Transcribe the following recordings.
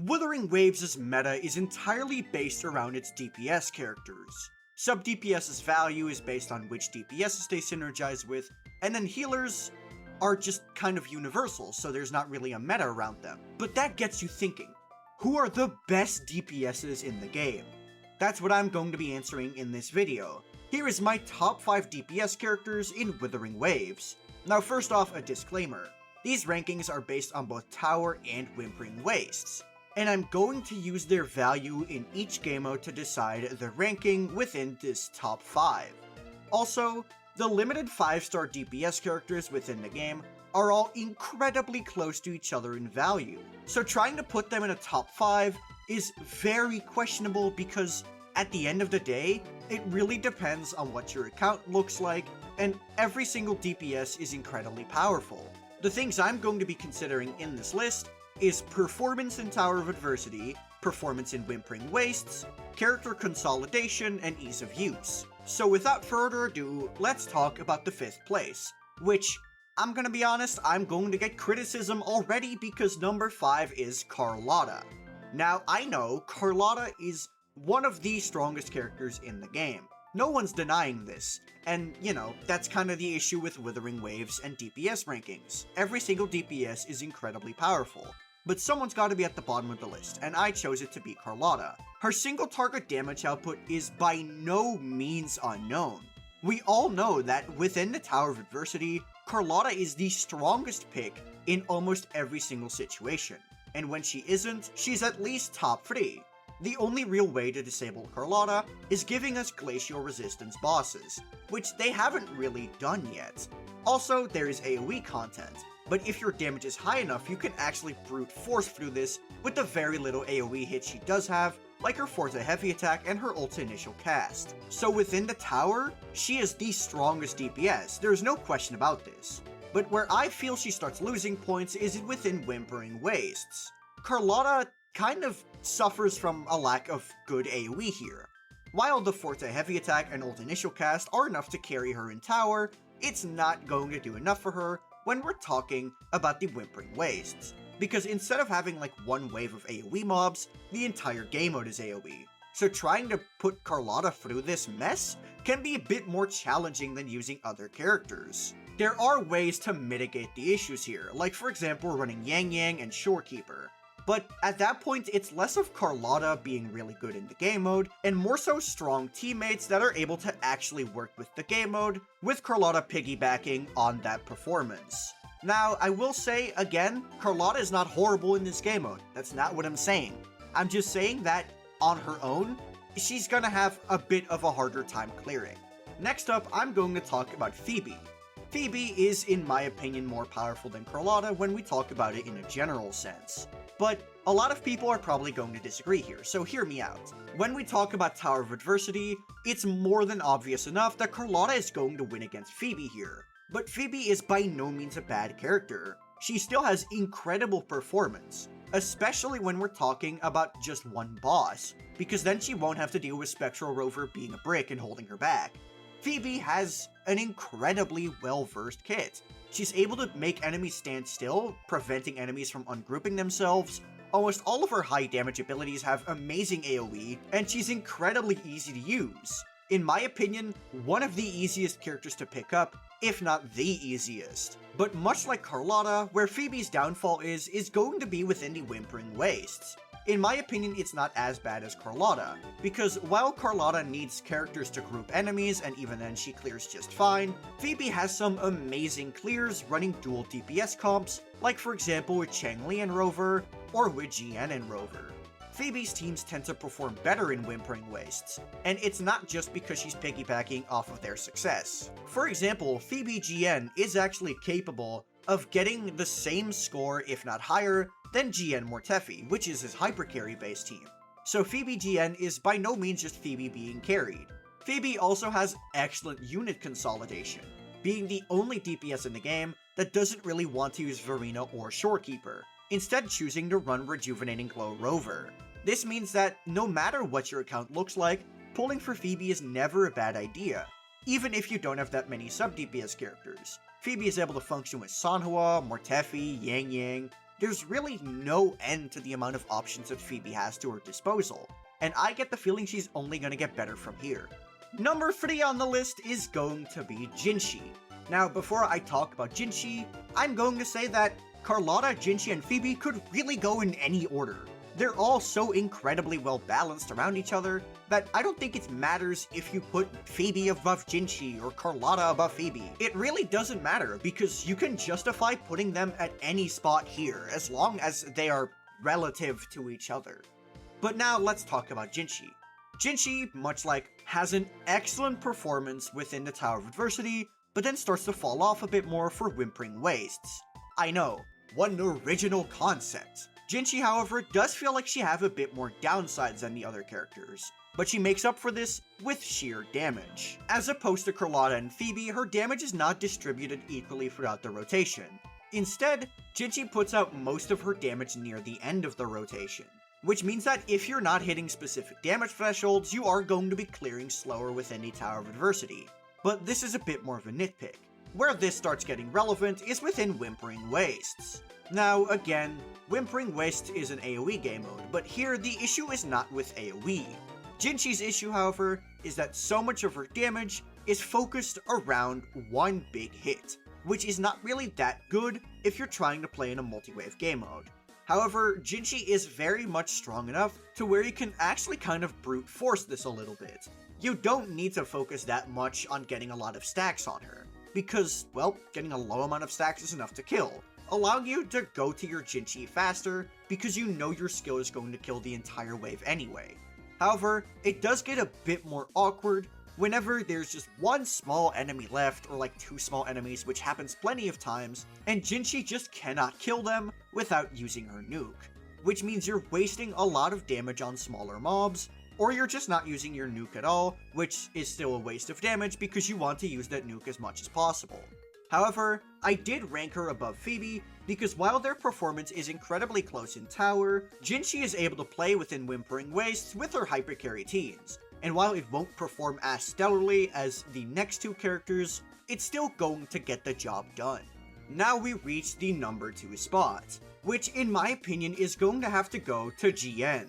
Wuthering Waves' meta is entirely based around its DPS characters. Sub DPS's value is based on which DPSs they synergize with, and then healers are just kind of universal, so there's not really a meta around them. But that gets you thinking, who are the best DPSs in the game? That's what I'm going to be answering in this video. Here is my top 5 DPS characters in Wuthering Waves. Now first off, a disclaimer. These rankings are based on both Tower and Whimpering Wastes, and I'm going to use their value in each game mode to decide the ranking within this top 5. Also, the limited 5-star DPS characters within the game are all incredibly close to each other in value, so trying to put them in a top 5 is very questionable because at the end of the day, it really depends on what your account looks like, and every single DPS is incredibly powerful. The things I'm going to be considering in this list is performance in Tower of Adversity, performance in Whimpering Wastes, character consolidation, and ease of use. So without further ado, let's talk about the 5th place, which, I'm gonna be honest, I'm going to get criticism already because number 5 is Carlotta. Now, I know Carlotta is one of the strongest characters in the game. No one's denying this, and, you know, that's kind of the issue with Wuthering Waves and DPS rankings. Every single DPS is incredibly powerful, but someone's got to be at the bottom of the list, and I chose it to be Carlotta. Her single target damage output is by no means unknown. We all know that within the Tower of Adversity, Carlotta is the strongest pick in almost every single situation, and when she isn't, she's at least top 3. The only real way to disable Carlotta is giving us glacial resistance bosses, which they haven't really done yet. Also, there is AoE content, but if your damage is high enough, you can actually brute force through this with the very little AoE hit she does have, like her Forte Heavy Attack and her ult initial cast. So within the tower, she is the strongest DPS, there's no question about this. But where I feel she starts losing points is within Whimpering Wastes. Carlotta kind of suffers from a lack of good AoE here. While the Forte Heavy Attack and ult initial cast are enough to carry her in tower, it's not going to do enough for her when we're talking about the Whimpering Wastes, because instead of having like one wave of AoE mobs, the entire game mode is AoE. So trying to put Carlotta through this mess can be a bit more challenging than using other characters. There are ways to mitigate the issues here, like for example running Yang Yang and Shorekeeper. But at that point, it's less of Carlotta being really good in the game mode, and more so strong teammates that are able to actually work with the game mode, with Carlotta piggybacking on that performance. Now, I will say, again, Carlotta is not horrible in this game mode. That's not what I'm saying. I'm just saying that, on her own, she's gonna have a bit of a harder time clearing. Next up, I'm going to talk about Phoebe. Phoebe is, in my opinion, more powerful than Carlotta when we talk about it in a general sense. But a lot of people are probably going to disagree here, so hear me out. When we talk about Tower of Adversity, it's more than obvious enough that Carlotta is going to win against Phoebe here. But Phoebe is by no means a bad character. She still has incredible performance, especially when we're talking about just one boss, because then she won't have to deal with Spectral Rover being a brick and holding her back. Phoebe has an incredibly well-versed kit. She's able to make enemies stand still, preventing enemies from ungrouping themselves. Almost all of her high damage abilities have amazing AoE, and she's incredibly easy to use. In my opinion, one of the easiest characters to pick up, if not the easiest. But much like Carlotta, where Phoebe's downfall is going to be within the Whimpering Wastes. In my opinion, it's not as bad as Carlotta, because while Carlotta needs characters to group enemies and even then she clears just fine, Phoebe has some amazing clears running dual DPS comps, like for example with Changli and Rover, or with GN and Rover. Phoebe's teams tend to perform better in Whimpering Wastes, and it's not just because she's piggybacking off of their success. For example, Phoebe GN is actually capable of getting the same score, if not higher, than GN Mortefi, which is his hypercarry based team. So Phoebe GN is by no means just Phoebe being carried. Phoebe also has excellent unit consolidation, being the only DPS in the game that doesn't really want to use Verena or Shorekeeper, instead choosing to run Rejuvenating Glow Rover. This means that no matter what your account looks like, pulling for Phoebe is never a bad idea, even if you don't have that many sub-DPS characters. Phoebe is able to function with Sanhua, Mortefi, Yang Yang, there's really no end to the amount of options that Phoebe has to her disposal, and I get the feeling she's only gonna get better from here. Number 3 on the list is going to be Jinshi. Now, before I talk about Jinshi, I'm going to say that Carlotta, Jinshi, and Phoebe could really go in any order. They're all so incredibly well balanced around each other that I don't think it matters if you put Phoebe above Jinshi or Carlotta above Phoebe. It really doesn't matter because you can justify putting them at any spot here as long as they are relative to each other. But now let's talk about Jinshi. Jinshi, much like, has an excellent performance within the Tower of Adversity, but then starts to fall off a bit more for Whimpering Wastes. I know, what an original concept. Jinshi, however, does feel like she have a bit more downsides than the other characters, but she makes up for this with sheer damage. As opposed to Carlotta and Phoebe, her damage is not distributed equally throughout the rotation. Instead, Jinshi puts out most of her damage near the end of the rotation, which means that if you're not hitting specific damage thresholds, you are going to be clearing slower within a Tower of Adversity. But this is a bit more of a nitpick. Where this starts getting relevant is within Whimpering Wastes. Now, again, Whimpering Wastes is an AoE game mode, but here the issue is not with AoE. Jinshi's issue, however, is that so much of her damage is focused around one big hit, which is not really that good if you're trying to play in a multi-wave game mode. However, Jinshi is very much strong enough to where you can actually kind of brute force this a little bit. You don't need to focus that much on getting a lot of stacks on her, because, well, getting a low amount of stacks is enough to kill, allowing you to go to your Jinshi faster because you know your skill is going to kill the entire wave anyway. However, it does get a bit more awkward whenever there's just one small enemy left, or like 2 small enemies, which happens plenty of times, and Jinshi just cannot kill them without using her nuke, which means you're wasting a lot of damage on smaller mobs, or you're just not using your nuke at all, which is still a waste of damage because you want to use that nuke as much as possible. However, I did rank her above Phoebe because while their performance is incredibly close in tower, Jinshi is able to play within Whimpering Wastes with her hypercarry teams, and while it won't perform as stellarly as the next 2 characters, it's still going to get the job done. Now we reach the number 2 spot, which in my opinion is going to have to go to GN.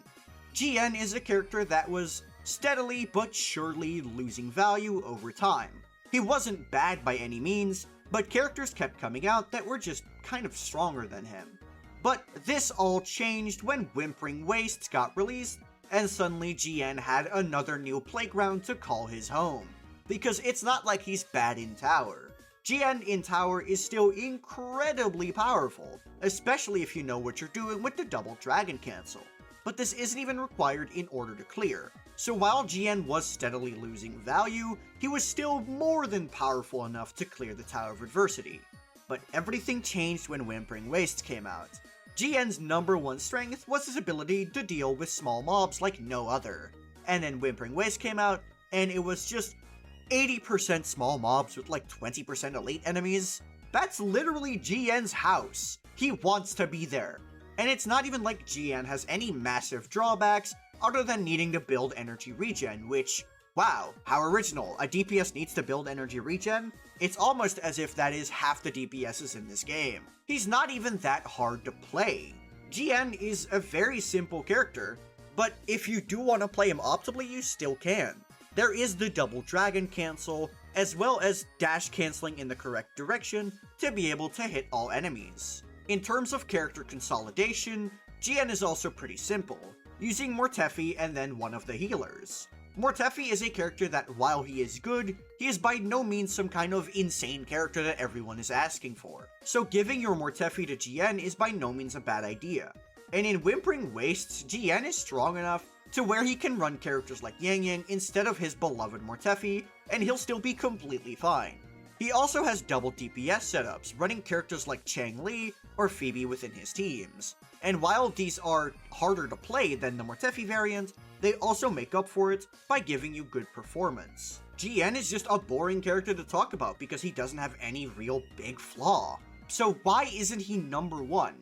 GN is a character that was steadily but surely losing value over time. He wasn't bad by any means, but characters kept coming out that were just kind of stronger than him. But this all changed when Whimpering Wastes got released, and suddenly GN had another new playground to call his home. Because it's not like he's bad in tower. GN in tower is still incredibly powerful, especially if you know what you're doing with the double dragon cancel. But this isn't even required in order to clear. So while GN was steadily losing value, he was still more than powerful enough to clear the Tower of Adversity. But everything changed when Whimpering Wastes came out. GN's number 1 strength was his ability to deal with small mobs like no other. And then Whimpering Wastes came out, and it was just 80% small mobs with like 20% elite enemies. That's literally GN's house. He wants to be there. And it's not even like GN has any massive drawbacks other than needing to build energy regen, which, wow, how original. A DPS needs to build energy regen? It's almost as if that is half the DPSs in this game. He's not even that hard to play. GN is a very simple character, but if you do want to play him optimally, you still can. There is the double dragon cancel, as well as dash canceling in the correct direction to be able to hit all enemies. In terms of character consolidation, GN is also pretty simple, using Mortefi and then one of the healers. Mortefi is a character that, while he is good, he is by no means some kind of insane character that everyone is asking for. So giving your Mortefi to GN is by no means a bad idea. And in Whimpering Wastes, GN is strong enough to where he can run characters like Yang Yang instead of his beloved Mortefi, and he'll still be completely fine. He also has double DPS setups, running characters like Chang Li or Phoebe within his teams. And while these are harder to play than the Mortefi variant, they also make up for it by giving you good performance. GN is just a boring character to talk about because he doesn't have any real big flaw. So why isn't he number 1?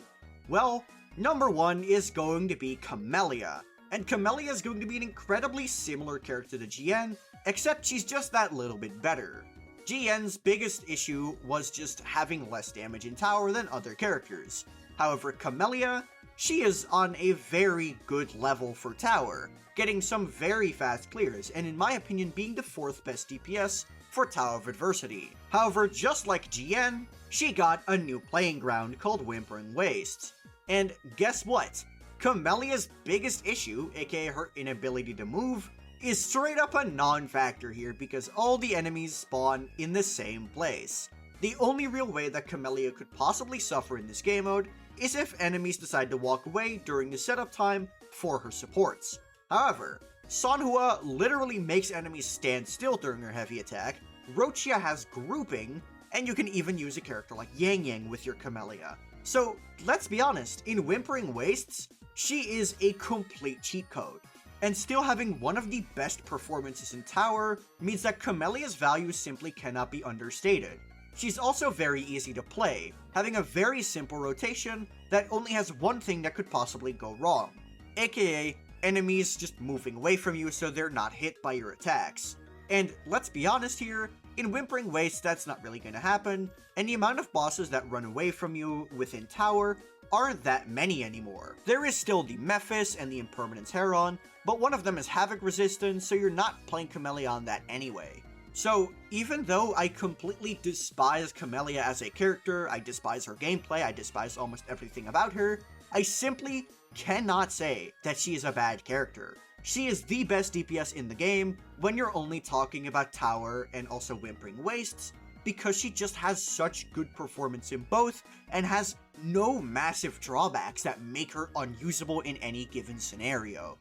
Well, number 1 is going to be Camellia. And Camellia is going to be an incredibly similar character to GN, except she's just that little bit better. GN's biggest issue was just having less damage in tower than other characters. However, Camellia, she is on a very good level for tower, getting some very fast clears, and in my opinion being the 4th best DPS for Tower of Adversity. However, just like GN, she got a new playing ground called Wuthering Waves. And guess what? Camellia's biggest issue, aka her inability to move, is straight up a non-factor here because all the enemies spawn in the same place. The only real way that Camellia could possibly suffer in this game mode is if enemies decide to walk away during the setup time for her supports. However, Sanhua literally makes enemies stand still during her heavy attack, Rochia has grouping, and you can even use a character like Yang Yang with your Camellia. So, let's be honest, in Wuthering Wastes, she is a complete cheat code. And still having one of the best performances in tower means that Camellia's value simply cannot be understated. She's also very easy to play, having a very simple rotation that only has one thing that could possibly go wrong, aka enemies just moving away from you so they're not hit by your attacks. And let's be honest here, in Wuthering Wastes that's not really going to happen, and the amount of bosses that run away from you within tower aren't that many anymore. There is still the Mephis and the Impermanence Heron, but one of them is Havoc resistant, so you're not playing Camellia on that anyway. So, even though I completely despise Camellia as a character, I despise her gameplay, I despise almost everything about her, I simply cannot say that she is a bad character. She is the best DPS in the game when you're only talking about tower and also Wuthering Wastes, because she just has such good performance in both and has no massive drawbacks that make her unusable in any given scenario.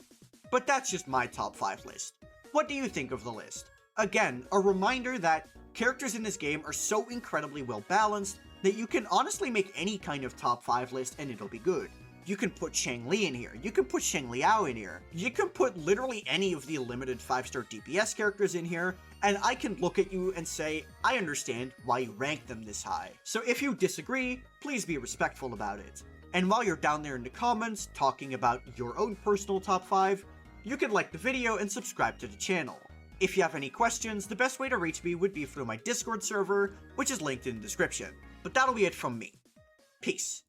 But that's just my top 5 list. What do you think of the list? Again, a reminder that characters in this game are so incredibly well balanced that you can honestly make any kind of top 5 list and it'll be good. You can put Shangli in here, you can put Shangliao in here, you can put literally any of the limited 5-star DPS characters in here, and I can look at you and say, I understand why you rank them this high. So if you disagree, please be respectful about it. And while you're down there in the comments talking about your own personal top 5, you can like the video and subscribe to the channel. If you have any questions, the best way to reach me would be through my Discord server, which is linked in the description. But that'll be it from me. Peace.